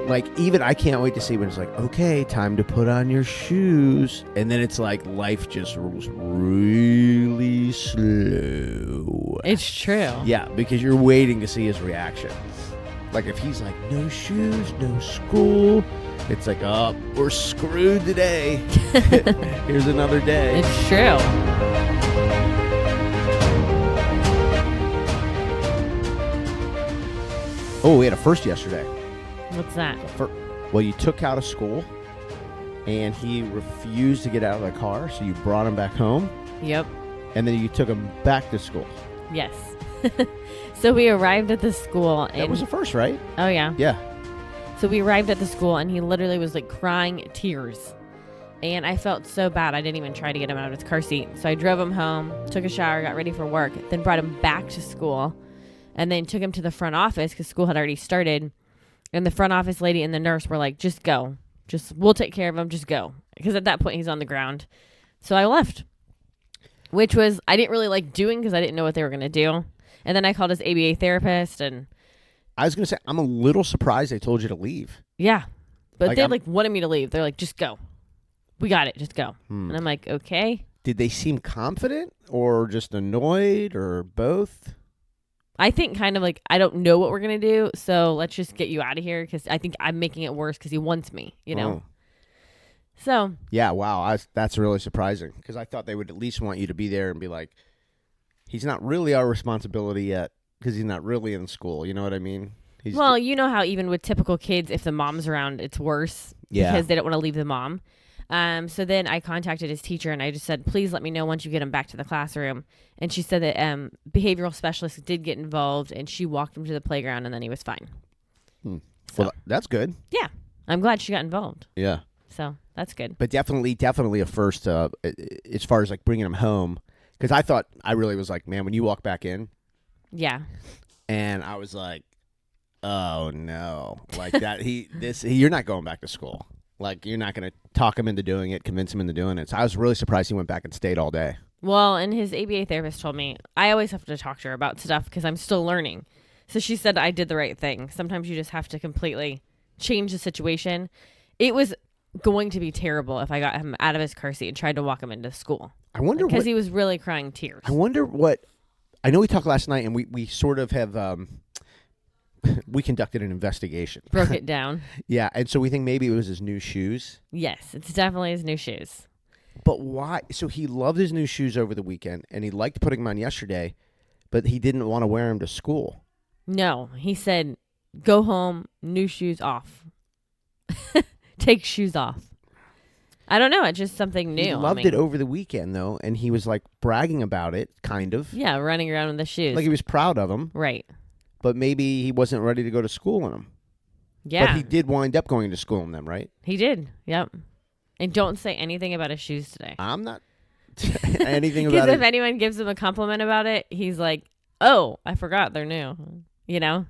like, even I can't wait to see when it's like, okay, time to put on your shoes. And then it's like life just rolls really slow. It's true. Yeah, because you're waiting to see his reaction. Like, if he's like, no shoes, no school, it's like, oh, we're screwed today. Here's another day. It's true. Oh, we had a first yesterday. What's that? Well, you took out of school, and he refused to get out of the car, so you brought him back home. Yep. And then you took him back to school. Yes. So we arrived at the school. And That was a first, right? Oh, yeah. Yeah. So we arrived at the school, and he literally was like crying tears. And I felt so bad. I didn't even try to get him out of his car seat. So I drove him home, took a shower, got ready for work, then brought him back to school, and then took him to the front office because school had already started. And the front office lady and the nurse were like, just go. We'll take care of him. Just go. Because at that point, he's on the ground. So I left, which was, I didn't really like doing because I didn't know what they were going to do. And then I called his ABA therapist, and I was going to say, I'm a little surprised they told you to leave. yeah. But Like, they wanted me to leave. They're like, just go. We got it. Just go. And I'm like, okay. Did they seem confident or just annoyed or both? I think kind of like, I don't know what we're going to do, so let's just get you out of here because I think I'm making it worse because he wants me, you know? Oh. So. Yeah, wow. That's really surprising because I thought they would at least want you to be there and be like, he's not really our responsibility yet because he's not really in school. You know what I mean? Well, you know how even with typical kids, if the mom's around, it's worse because they don't want to leave the mom. So then I contacted his teacher and I just said, please let me know once you get him back to the classroom. And she said that behavioral specialists did get involved and she walked him to the playground and then he was fine. So, well, that's good. Yeah. I'm glad she got involved. Yeah. So that's good. But definitely a first as far as like bringing him home. Because I really was like, man, when you walk back in. Yeah. And I was like, oh no. Like that, you're not going back to school. Like, you're not going to talk him into doing it, convince him into doing it. So I was really surprised he went back and stayed all day. Well, and his ABA therapist told me, I always have to talk to her about stuff because I'm still learning. So she said I did the right thing. Sometimes you just have to completely change the situation. It was going to be terrible if I got him out of his car seat and tried to walk him into school. I wonder because he was really crying tears. I wonder what, I know we talked last night and we sort of have, we conducted an investigation. Broke it down. Yeah, and so we think maybe it was his new shoes. Yes, it's definitely his new shoes. But why? So he loved his new shoes over the weekend, and he liked putting them on yesterday, but he didn't want to wear them to school. No, he said, go home, new shoes off. Take shoes off. I don't know. It's just something new. He loved it over the weekend, though, and he was, like, bragging about it, kind of. Yeah, running around with the shoes. Like, he was proud of them. Right. But maybe he wasn't ready to go to school in them. Yeah. But he did wind up going to school in them, right? He did. Yep. And don't say anything about his shoes today. I'm not anything about it. Because if anyone gives him a compliment about it, he's like, oh, I forgot they're new. You know?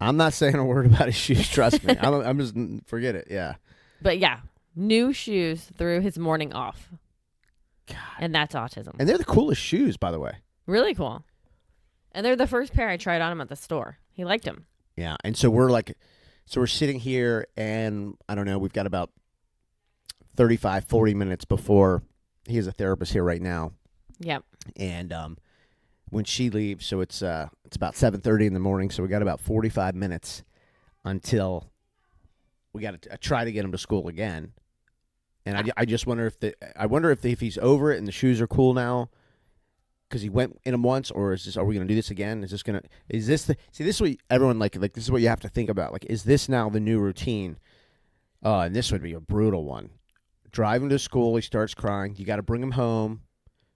I'm not saying a word about his shoes, trust me. I'm just, forget it, yeah. But yeah, new shoes threw his morning off. God. And that's autism. And they're the coolest shoes, by the way. Really cool. And they're the first pair I tried on him at the store. He liked them. Yeah, and so we're sitting here, and I don't know, we've got about 35, 40 minutes before he has a therapist here right now. Yep. And when she leaves, so it's about 7:30 in the morning, so we got about 45 minutes until we got to try to get him to school again. And I just wonder if he's over it and the shoes are cool now. Because he went in them once, or are we going to do this again? This is what everyone like this is what you have to think about. Like, is this now the new routine? And this would be a brutal one. Drive him to school, he starts crying. You got to bring him home,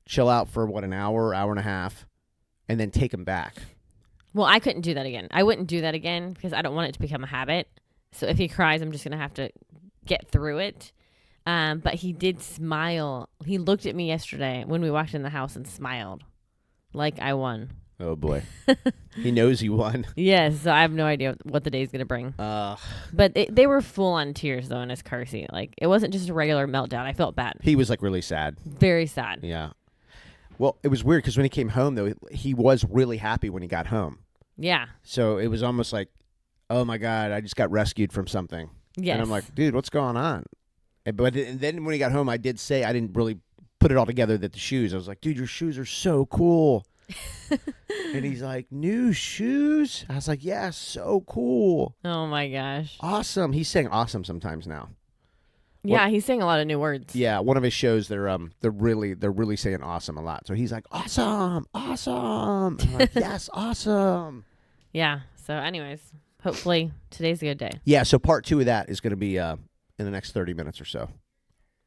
chill out for an hour and a half, and then take him back. Well, I couldn't do that again. I wouldn't do that again because I don't want it to become a habit. So if he cries, I'm just going to have to get through it. But he did smile. He looked at me yesterday when we walked in the house and smiled like I won. Oh, boy. He knows he won. Yes, so I have no idea what the day's going to bring. But they were full on tears, though, in his car seat. Like, it wasn't just a regular meltdown. I felt bad. He was, like, really sad. Very sad. Yeah. Well, it was weird because when he came home, though, he was really happy when he got home. Yeah. So it was almost like oh my God, I just got rescued from something. Yes. And I'm like, dude, what's going on? And then when he got home, I did say, I didn't really put it all together that the shoes, I was like, dude, your shoes are so cool. And he's like, new shoes? I was like, yeah, so cool. Oh my gosh. Awesome. He's saying awesome sometimes now. Yeah, he's saying a lot of new words. Yeah, one of his shows, they're really saying awesome a lot. So he's like, awesome. I'm like, yes, awesome. Yeah. So, anyways, hopefully today's a good day. Yeah. So part 2 of that is going to be in the next 30 minutes or so.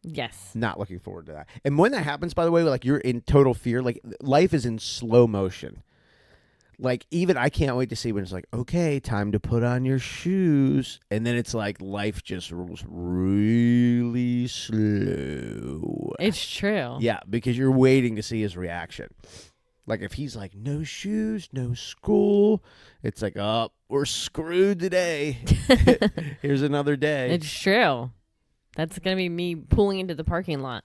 Yes. Not looking forward to that. And when that happens, by the way, like you're in total fear. Like life is in slow motion. Like even I can't wait to see when it's like, okay, time to put on your shoes, and then it's like life just rolls really slow. It's true. Yeah, because you're waiting to see his reaction. Like if he's like, no shoes, no school, it's like, oh, we're screwed today. Here's another day. It's true. That's going to be me pulling into the parking lot.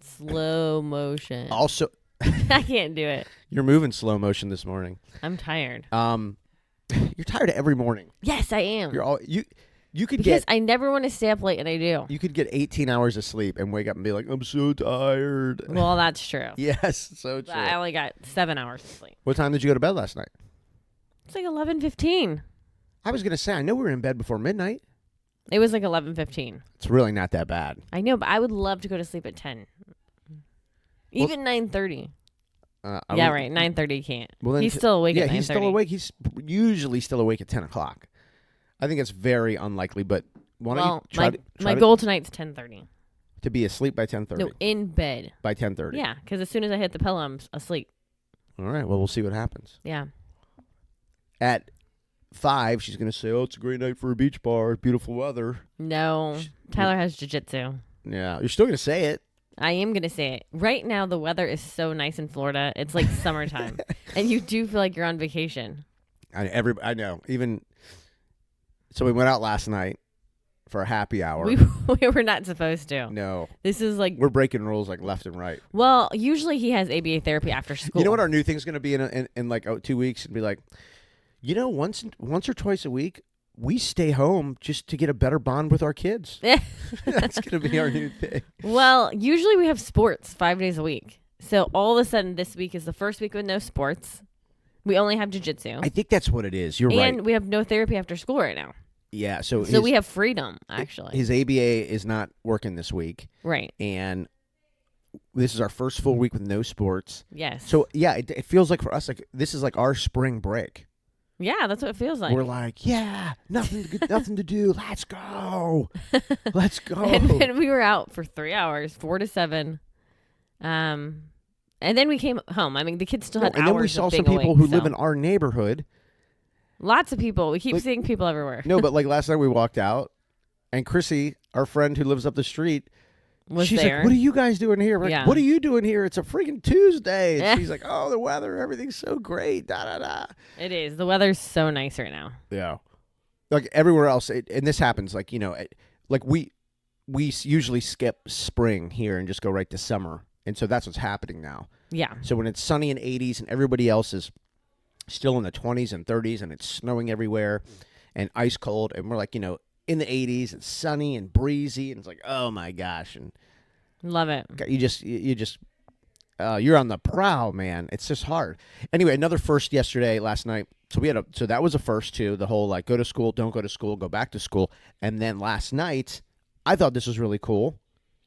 Slow motion. Also, I can't do it. you're moving slow motion this morning. I'm tired. You're tired every morning. Yes, I am. You're all you could because get I never want to stay up late, and I do. you could get 18 hours of sleep and wake up and be like, I'm so tired. Well, that's true. Yes, so true. But I only got 7 hours of sleep. What time did you go to bed last night? It's like 11:15. I was gonna say I know we were in bed before midnight. It was like 11:15. It's really not that bad. I know, but I would love to go to sleep at 10. Even 9:30. Yeah, right. 9:30 can't. Well, then he's still awake at 9:30. Yeah, he's still awake. He's usually still awake at 10 o'clock. I think it's very unlikely, but why don't you try my goal tonight's 10:30. to be asleep by 10:30? No, in bed. By 10:30. Yeah, because as soon as I hit the pillow, I'm asleep. All right. Well, we'll see what happens. Yeah. At 5, she's gonna say, "Oh, it's a great night for a beach bar. Beautiful weather." No, Tyler has jiu-jitsu. Yeah, you're still gonna say it. I am gonna say it. Right now, the weather is so nice in Florida. It's like summertime, and you do feel like you're on vacation. I know. Even so, we went out last night for a happy hour. We were not supposed to. No, This is like we're breaking rules like left and right. well, usually he has ABA therapy after school. You know what our new thing's gonna be in like 2 weeks? And be like, once or twice a week, we stay home just to get a better bond with our kids. That's going to be our new thing. Well, usually we have sports 5 days a week. So all of a sudden this week is the first week with no sports. We only have jiu-jitsu. I think that's what it is. You're right. And we have no therapy after school right now. Yeah. So we have freedom, actually. His ABA is not working this week. Right. And this is our first full week with no sports. Yes. So, yeah, it feels like for us, like this is like our spring break. Yeah, that's what it feels like. We're like, yeah, nothing to do. Let's go. Let's go. And then we were out for 3 hours, 4 to 7. And then we came home. I mean, the kids still had hours. And then we saw of some being people awake, who live in our neighborhood. Lots of people. We keep seeing people everywhere. No, but like last night we walked out, and Chrissy, our friend who lives up the street, she's there. like, what are you guys doing here? We're like, Yeah. what are you doing here? It's a freaking Tuesday. And she's like, oh, the weather, everything's so great. Da da da. It is. The weather's so nice right now. Yeah. Like everywhere else, and this happens, like, like we usually skip spring here and just go right to summer. And so that's what's happening now. Yeah. So when it's sunny in 80s and everybody else is still in the 20s and 30s and it's snowing everywhere and ice cold, and we're like, in the 80s, it's sunny and breezy, and it's like, oh my gosh, and Love it. you're on the prowl, man. It's just hard. Anyway, another first last night. So that was a first too. The whole like go to school, don't go to school, go back to school, and then last night, I thought this was really cool.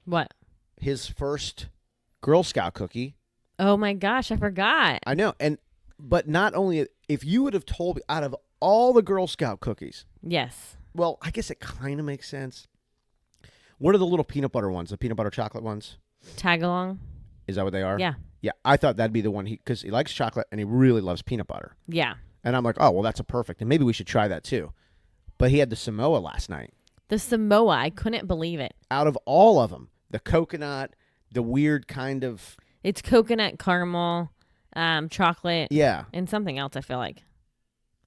What? His first Girl Scout cookie. Oh my gosh, I forgot. I know, but not only if you would have told me out of all the Girl Scout cookies. Yes. Well, I guess it kind of makes sense. What are the little peanut butter ones? The peanut butter chocolate ones? Tag along? Is that what they are? Yeah. Yeah, I thought that'd be the one because he likes chocolate and he really loves peanut butter. Yeah. And I'm like, oh, well, that's a perfect. And maybe we should try that too. But he had the Samoa last night. The Samoa, I couldn't believe it. Out of all of them, the coconut, the weird kind of... It's coconut, caramel, chocolate. Yeah. And something else, I feel like.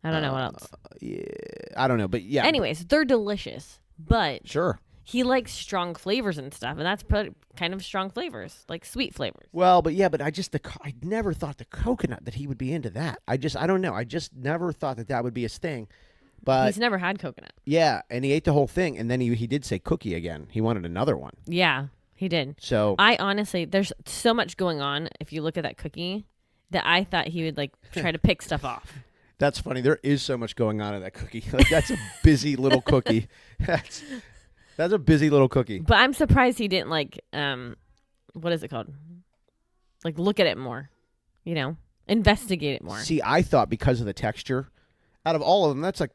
I don't know what else. Yeah, I don't know, but yeah. Anyways, they're delicious. But Sure. he likes strong flavors and stuff, and that's kind of strong flavors, like sweet flavors. Well, but I never thought the coconut that he would be into that. I don't know. I just never thought that would be his thing. But He's never had coconut. yeah, and he ate the whole thing, and then he did say cookie again. He wanted another one. Yeah, he did. So I honestly, there's so much going on if you look at that cookie that I thought he would like try to pick stuff off. that's funny. There is so much going on in that cookie. Like that's a busy little cookie. That's a busy little cookie. But I'm surprised he didn't like what is it called? Like look at it more. You know, investigate it more. See, I thought because of the texture, out of all of them, that's like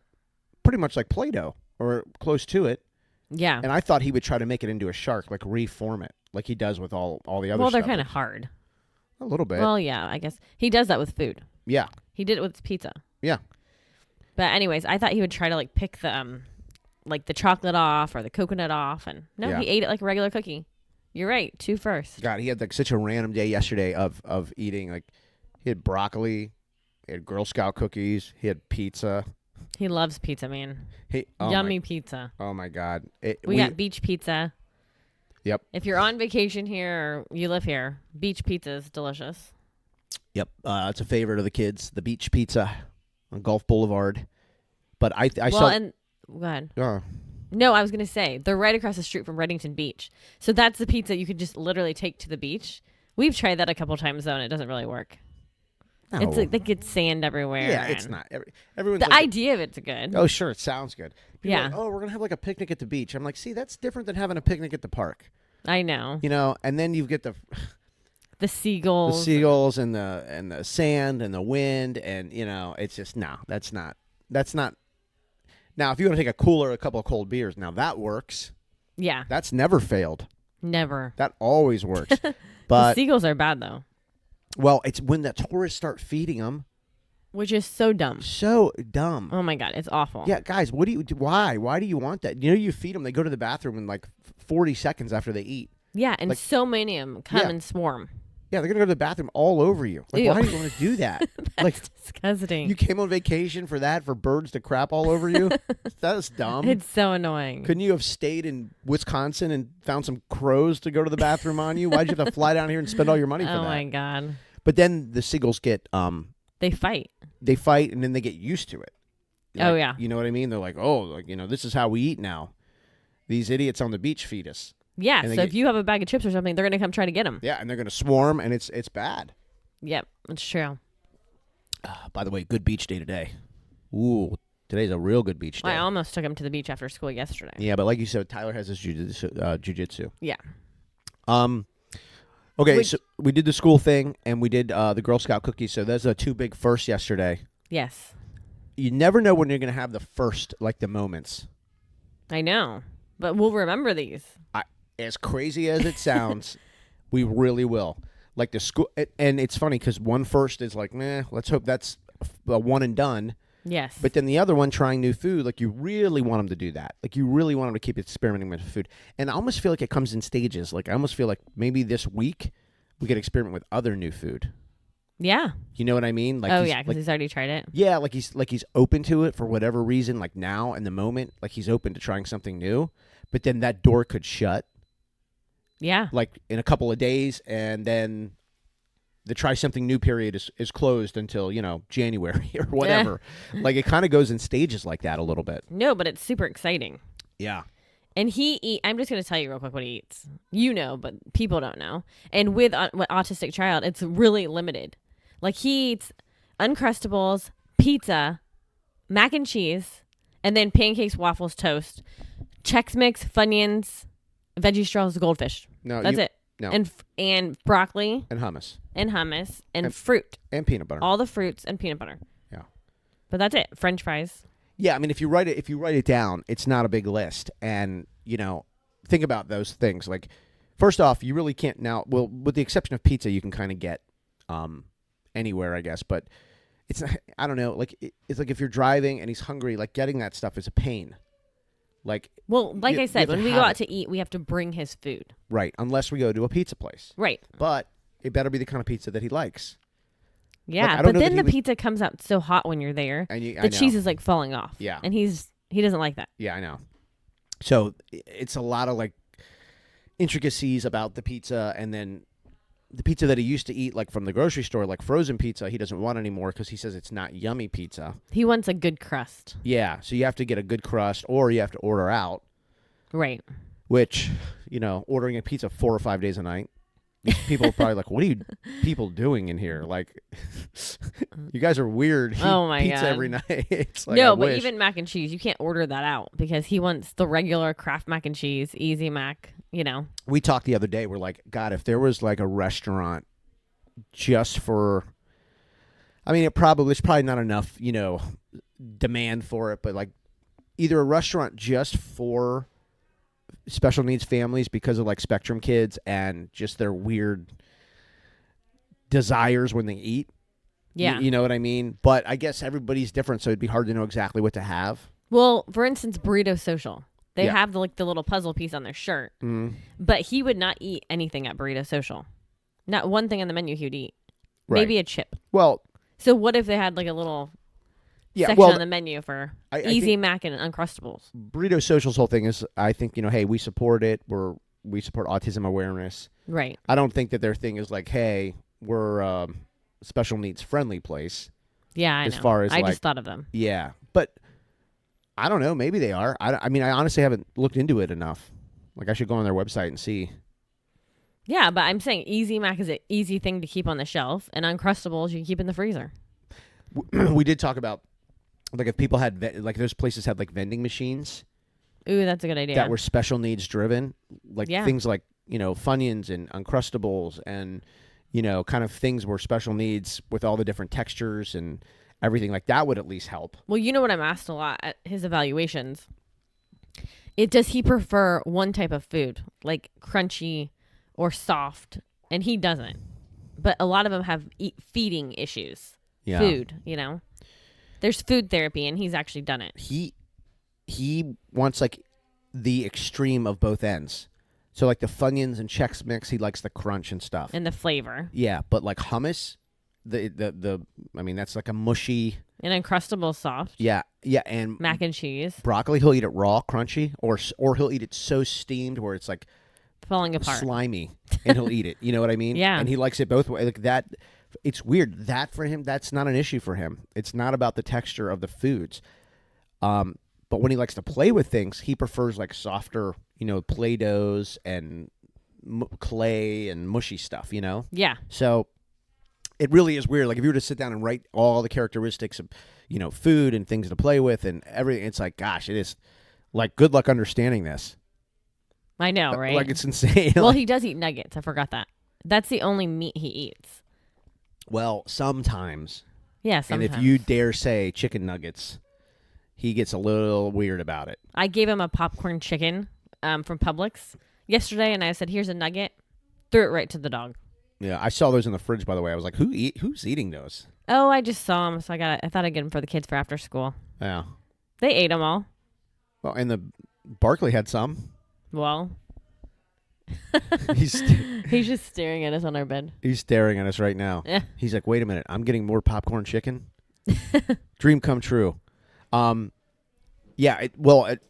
pretty much like Play-Doh or close to it. Yeah. And I thought he would try to make it into a shark, like reform it, like he does with all the other Well, they're stuff. kind of hard. A little bit. Well, yeah, I guess he does that with food. Yeah. He did it with pizza. Yeah. But anyways, I thought he would try to like pick the like the chocolate off or the coconut off, and no, Yeah. he ate it like a regular cookie. You're right, 2 first. God, he had like such a random day yesterday of eating. Like he had broccoli, he had Girl Scout cookies, he had pizza. He loves pizza, man. Yummy Pizza. Oh my God. We got beach pizza. Yep. If you're on vacation here or you live here, beach pizza is delicious. Yep. It's a favorite of the kids, the beach pizza on Gulf Boulevard. But I saw. And go ahead. No, I was gonna say they're right across the street from Reddington Beach, so that's the pizza you could just literally take to the beach. We've tried that a couple times though, and it doesn't really work. No. It's like they get sand everywhere. Yeah, it's not. Everyone's The like, idea of it's good. oh, sure, it sounds good. People are Yeah. like, oh, we're gonna have like a picnic at the beach. I'm like, see, that's different than having a picnic at the park. I know. You know, and then you get the Seagulls. seagulls and the sand and the wind, and you know, it's just no, that's not. Now, if you want to take a cooler, a couple of cold beers, now that works. Yeah. That's never failed. Never. That always works. The But seagulls are bad though, well, it's when the tourists start feeding them. which is so dumb. So dumb. Oh my God, it's awful. Yeah, guys, what do you? Why? Why do you want that? You know, you feed them. They go to the bathroom in like 40 seconds after they eat. Yeah, and Like- so many of them come Yeah. and swarm. Yeah, they're gonna go to the bathroom all over you. Like, Ew. why do you want to do that? Like, Disgusting. you came on vacation for that, for birds to crap all over you? That's dumb. It's so annoying. Couldn't you have stayed in Wisconsin and found some crows to go to the bathroom on you? Why'd you have to fly down here and spend all your money for Oh that? my God. But then the seagulls get They fight. they fight and then they get used to it. Oh, Like, yeah. You know what I mean? They're like, oh, like, you know, this is how we eat now. These idiots on the beach feed us. Yeah, And so they if you have a bag of chips or something, they're going to come try to get them. Yeah, and they're gonna swarm, and it's bad. Yep, it's true. By the way, good beach day today. Ooh, today's a real good beach day. I almost took him to the beach after school yesterday. Yeah, but like you said, Tyler has his jujitsu. Yeah. Okay, so we did the school thing, and we did the Girl Scout cookies. So those are 2 big firsts yesterday. Yes. You never know when you're gonna have the first, like the moments. I know. But we'll remember these. As crazy as it sounds, we really will. Like the school, and it's funny because one first is like, meh, let's hope that's a one and done. Yes. But then the other one, trying new food, like you really want them to do that. Like you really want them to keep experimenting with food. And I almost feel like it comes in stages. Like I almost feel like maybe this week we could experiment with other new food. yeah. You know what I mean? Like Oh, he's- yeah, because like, he's already tried it. yeah, like he's open to it for whatever reason. Like now in the moment, like he's open to trying something new. But then that door could shut. Yeah. Like in a couple of days, and then the try something new period is closed until, you know, January or whatever. Like it kind of goes in stages like that a little bit. No, but it's super exciting. Yeah. And I'm just going to tell you real quick what he eats. You know, but people don't know. And with an autistic child, it's really limited. Like he eats Uncrustables, pizza, mac and cheese, and then pancakes, waffles, toast, Chex Mix, Funyuns, veggie straws, goldfish. No, That's it. No. And broccoli And hummus and hummus and fruit. and peanut butter. All the fruits and peanut butter. Yeah. But that's it. French fries. Yeah, I mean, if you write it down, it's not a big list, and you know, think about those things. Like, first off, you really can't now. Well, with the exception of pizza, you can kind of get anywhere, I guess. But it's I don't know. Like it's like if you're driving and he's hungry, like getting that stuff is a pain. Like Well, like you I said, have to when we have go it. out to eat, we have to bring his food. right, unless we go to a pizza place. Right. But it better be the kind of pizza that he likes. Yeah, I don't but know that then he the would- pizza comes out so hot when you're there. And I The know. cheese is like falling off. Yeah. And he doesn't like that. Yeah, I know. So it's a lot of like intricacies about the pizza, and then the pizza that he used to eat, like from the grocery store, like frozen pizza, he doesn't want anymore because he says it's not yummy pizza. He wants a good crust. Yeah, so you have to get a good crust, or you have to order out. Right. Which, ordering a pizza 4 or 5 days a night. These people are probably like, what are you people doing in here? Like, you guys are weird. Oh, my pizza God. every night. It's like, No, but even mac and cheese, you can't order that out because he wants the regular Kraft mac and cheese, Easy Mac, We talked the other day. We're like, God, if there was like a restaurant just for, there's probably not enough, demand for it, but like either a restaurant just for special needs families because of like spectrum kids and just their weird desires when they eat. Yeah. You know what I mean? But I guess everybody's different, so it'd be hard to know exactly what to have. Well, for instance, Burrito Social. They Yeah. have the little puzzle piece on their shirt. But he would not eat anything at Burrito Social. Not one thing on the menu he would eat. Right. Maybe a chip. Well, So what if they had like a little yeah, section well, on the menu for I Easy think Mac and Uncrustables? Burrito Social's whole thing is, I think, hey, we support it. We support autism awareness. Right. I don't think that their thing is like, hey, we're a special needs friendly place. Yeah, I As know. far as, I like- just thought of them. Yeah, but I don't know. Maybe they are. I honestly haven't looked into it enough. Like, I should go on their website and see. Yeah, but I'm saying Easy Mac is an easy thing to keep on the shelf, and Uncrustables you can keep in the freezer. We did talk about, like, if people had, like, those places had, like, vending machines Ooh, that's a good idea. that were special needs driven. Like, Yeah. things like, Funyuns and Uncrustables and, kind of things where special needs with all the different textures and everything like that would at least help. Well, you know what I'm asked a lot at his evaluations? Does he prefer one type of food, like crunchy or soft? And he doesn't. But a lot of them have feeding issues. Yeah. Food, There's food therapy, and he's actually done it. He wants, like, the extreme of both ends. So, like, the Funyuns and Chex Mix, he likes the crunch and stuff. And the flavor. Yeah, but like hummus, that's like a mushy. And Uncrustables soft. Yeah, and Mac and cheese. broccoli, he'll eat it raw, crunchy, or he'll eat it so steamed where it's like Falling apart. slimy, and he'll eat it. You know what I mean? Yeah. And he likes it both ways. Like that, it's weird. That for him, that's not an issue for him. It's not about the texture of the foods. But when he likes to play with things, he prefers like softer, Play-Dohs and clay and mushy stuff. Yeah. So it really is weird. Like, if you were to sit down and write all the characteristics of, food and things to play with and everything, it's like, gosh, it is like, good luck understanding this. I know, right? Like, it's insane. Well, he does eat nuggets. I forgot that. That's the only meat he eats. Well, sometimes. Yeah, sometimes. And if you dare say chicken nuggets, he gets a little weird about it. I gave him a popcorn chicken from Publix yesterday, and I said, here's a nugget. Threw it right to the dog. Yeah, I saw those in the fridge, by the way. I was like, who's eating those? Oh, I just saw them, so I thought I'd get them for the kids for after school. Yeah. They ate them all. Well, and the Barkley had some. Well, He's just staring at us on our bed. He's staring at us right now. Yeah. He's like, wait a minute, I'm getting more popcorn chicken? Dream come true. Yeah,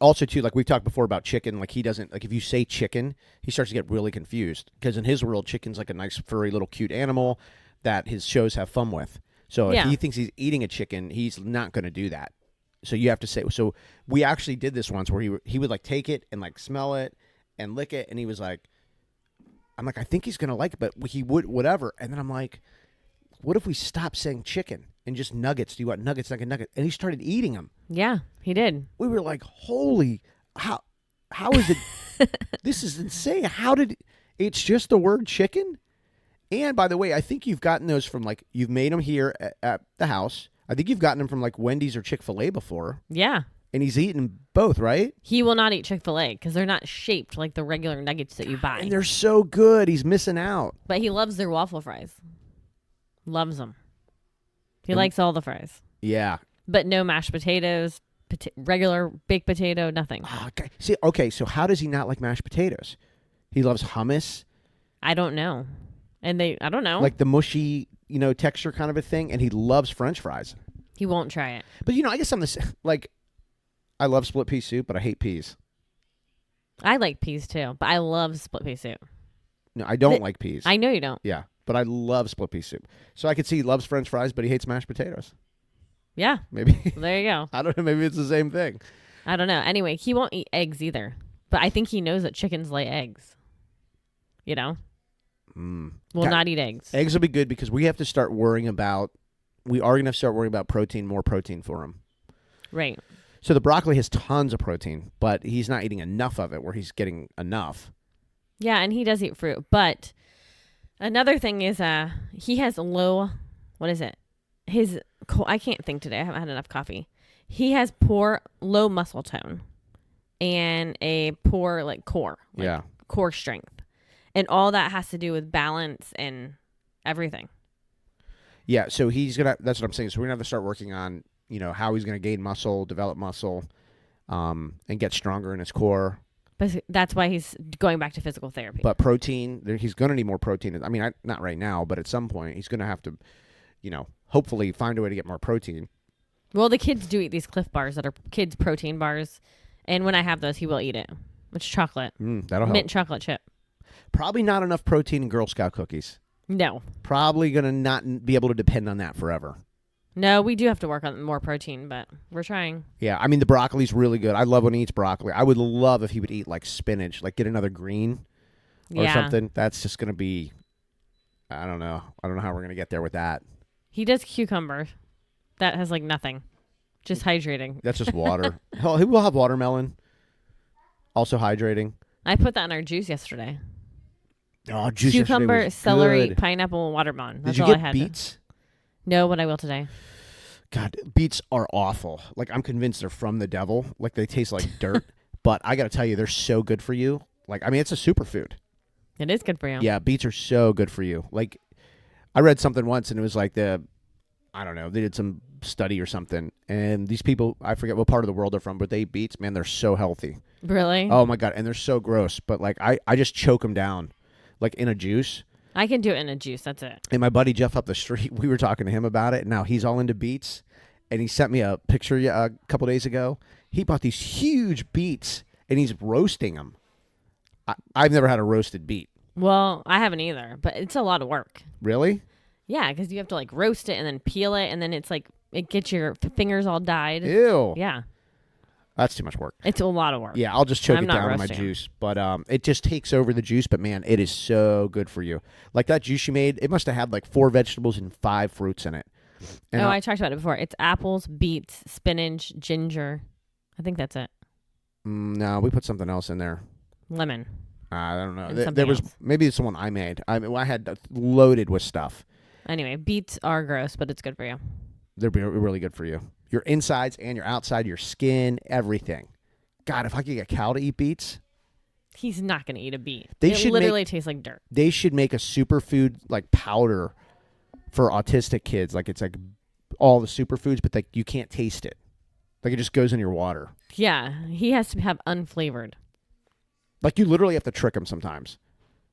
also, too, like we've talked before about chicken, like he doesn't, like if you say chicken, he starts to get really confused because in his world, chicken's like a nice, furry, little cute animal that his shows have fun with. So if he thinks he's eating a chicken, he's not going to do that. So you have to say, so we actually did this once where he would like take it and like smell it and lick it. And he was like, I'm like, I think he's going to like it, but he would, whatever. And then I'm like, what if we stop saying chicken and just nuggets? Do you want nuggets, nugget? And he started eating them. Yeah, he did. We were like, holy, how is it? This is insane. It's just the word chicken? And by the way, I think you've gotten those from like, you've made them here at the house. I think you've gotten them from like Wendy's or Chick-fil-A before. Yeah. And he's eaten both, right? He will not eat Chick-fil-A because they're not shaped like the regular nuggets that you buy. And they're so good. He's missing out. But he loves their waffle fries. Loves them. He likes all the fries. Yeah. But no mashed potatoes, regular baked potato, nothing. Okay. Okay, so how does he not like mashed potatoes? He loves hummus. I don't know. I don't know. Like the mushy, texture kind of a thing. And he loves French fries. He won't try it. But, I guess I'm the same. Like, I love split pea soup, but I hate peas. I like peas too, but I love split pea soup. No, I don't like peas. I know you don't. Yeah. but I love split pea soup. So I could see he loves French fries, but he hates mashed potatoes. Yeah. Maybe. There you go. I don't know. Maybe it's the same thing. I don't know. Anyway, he won't eat eggs either. But I think he knows that chickens lay eggs. You know? Will not eat eggs. Eggs will be good because we have to start worrying about, we are going to start worrying about more protein for him. Right. So the broccoli has tons of protein, but he's not eating enough of it where he's getting enough. Yeah, and he does eat fruit. But another thing is he has low, what is it? I can't think today. I haven't had enough coffee. He has low muscle tone and a poor core. Core strength. And all that has to do with balance and everything. Yeah, so that's what I'm saying. So we're going to have to start working on, how he's going to gain muscle, develop muscle, and get stronger in his core. But that's why he's going back to physical therapy. But protein, he's going to need more protein. I mean, not right now, but at some point he's going to have to, hopefully find a way to get more protein. Well, the kids do eat these Cliff bars that are kids' protein bars. And when I have those, he will eat it. It's chocolate. That'll help. Mint chocolate chip. Probably not enough protein in Girl Scout cookies. No. Probably going to not be able to depend on that forever. No, we do have to work on more protein, but we're trying. Yeah, I mean, the broccoli's really good. I love when he eats broccoli. I would love if he would eat spinach, get another green or something. That's just going to be, I don't know. I don't know how we're going to get there with that. He does cucumber. That has nothing. Just hydrating. That's just water. Hell, he will have watermelon. Also hydrating. I put that in our juice yesterday. Oh, juice cucumber, was celery, good. pineapple, and watermelon. That's Did all you I get had. beets? No, but I will today. God, beets are awful. I'm convinced they're from the devil. They taste like dirt. But I got to tell you, they're so good for you. It's a superfood. It is good for you. Yeah, beets are so good for you. I read something once, and it was I don't know, they did some study or something, and these people, I forget what part of the world they're from, but they eat beets. Man, they're so healthy. Really? Oh, my God, and they're so gross. But, I just choke them down, in a juice. I can do it in a juice. That's it. And my buddy Jeff up the street, we were talking to him about it, and now he's all into beets. And he sent me a picture a couple days ago. He bought these huge beets, and he's roasting them. I've never had a roasted beet. Well, I haven't either, but it's a lot of work. Really? Yeah, because you have to roast it and then peel it, and then it's it gets your fingers all dyed. Ew. Yeah. That's too much work. It's a lot of work. Yeah, I'll just choke it down in my roasting. juice. But it just takes over the juice. But, man, it is so good for you. That juice you made, it must have had 4 vegetables and 5 fruits in it. And I talked about it before. It's apples, beets, spinach, ginger. I think that's it. No, we put something else in there. Lemon. I don't know. And There was else. maybe it's the one I made. I had loaded with stuff. Anyway, beets are gross, but it's good for you. They're really good for you. Your insides and your outside, your skin, everything. God, if I could get Cal to eat beets. He's not going to eat a beet. They it should literally tastes like dirt. They should make a superfood powder for autistic kids. It's all the superfoods, but you can't taste it. It just goes in your water. Yeah, he has to have unflavored. You literally have to trick him sometimes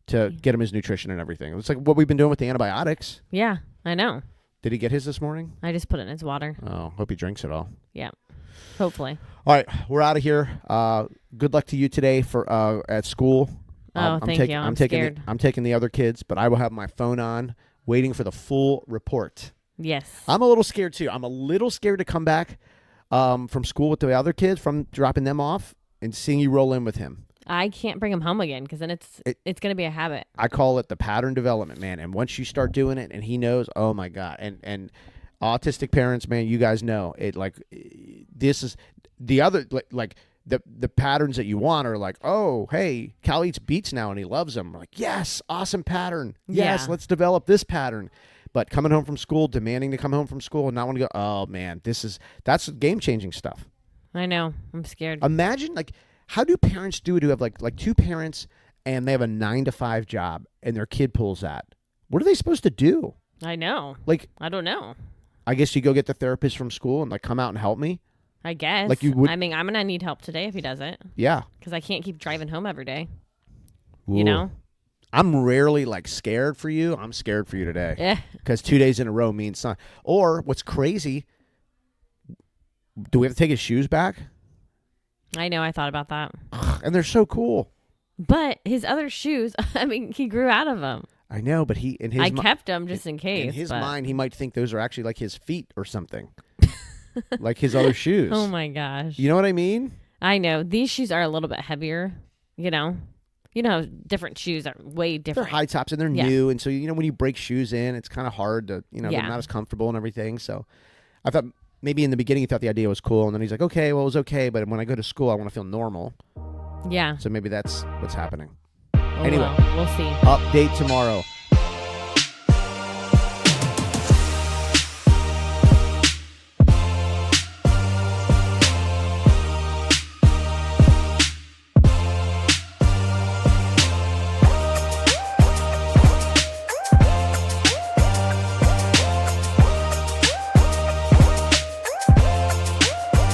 to get him his nutrition and everything. It's what we've been doing with the antibiotics. Yeah, I know. Did he get his this morning? I just put it in his water. Oh, hope he drinks it all. Yeah, hopefully. All right, we're out of here. Good luck to you today for at school. Thank you. I'm scared. I'm taking the other kids, but I will have my phone on, waiting for the full report. Yes. I'm a little scared too. I'm a little scared to come back from school with the other kids, from dropping them off and seeing you roll in with him. I can't bring him home again because then it's going to be a habit. I call it the pattern development, man. And once you start doing it and he knows, oh my God. And autistic parents, man, you guys know it. This is the other, the patterns that you want are oh, hey, Cal eats beets now and he loves them. We're yes, awesome pattern. Yes, let's develop this pattern. But coming home from school, demanding to come home from school and not want to go, oh man, that's game-changing stuff. I know. I'm scared. Imagine, how do parents do it who have like 2 parents and they have a 9-to-5 job and their kid pulls that? What are they supposed to do? I know. I don't know. I guess you go get the therapist from school and come out and help me. I guess. You would. I mean, I'm gonna need help today if he does it. Yeah. Because I can't keep driving home every day. Ooh. You know. I'm rarely scared for you. I'm scared for you today. Yeah. Because 2 days in a row means something. Or what's crazy? Do we have to take his shoes back? I know. I thought about that. And they're so cool. But his other shoes, I mean, he grew out of them. I know, but he in his I kept them just in case. In his but... mind, he might think those are actually like his feet or something, like his other shoes. Oh my gosh! You know what I mean? I know these shoes are a little bit heavier. You know how different shoes are way different. They're high tops and they're new, and so when you break shoes in, it's kind of hard to they're not as comfortable and everything. So I thought maybe in the beginning he thought the idea was cool, and then he's like, okay, well it was okay, but when I go to school, I want to feel normal. Yeah. So maybe that's what's happening. Oh, Anyway, well, we'll see. Update tomorrow.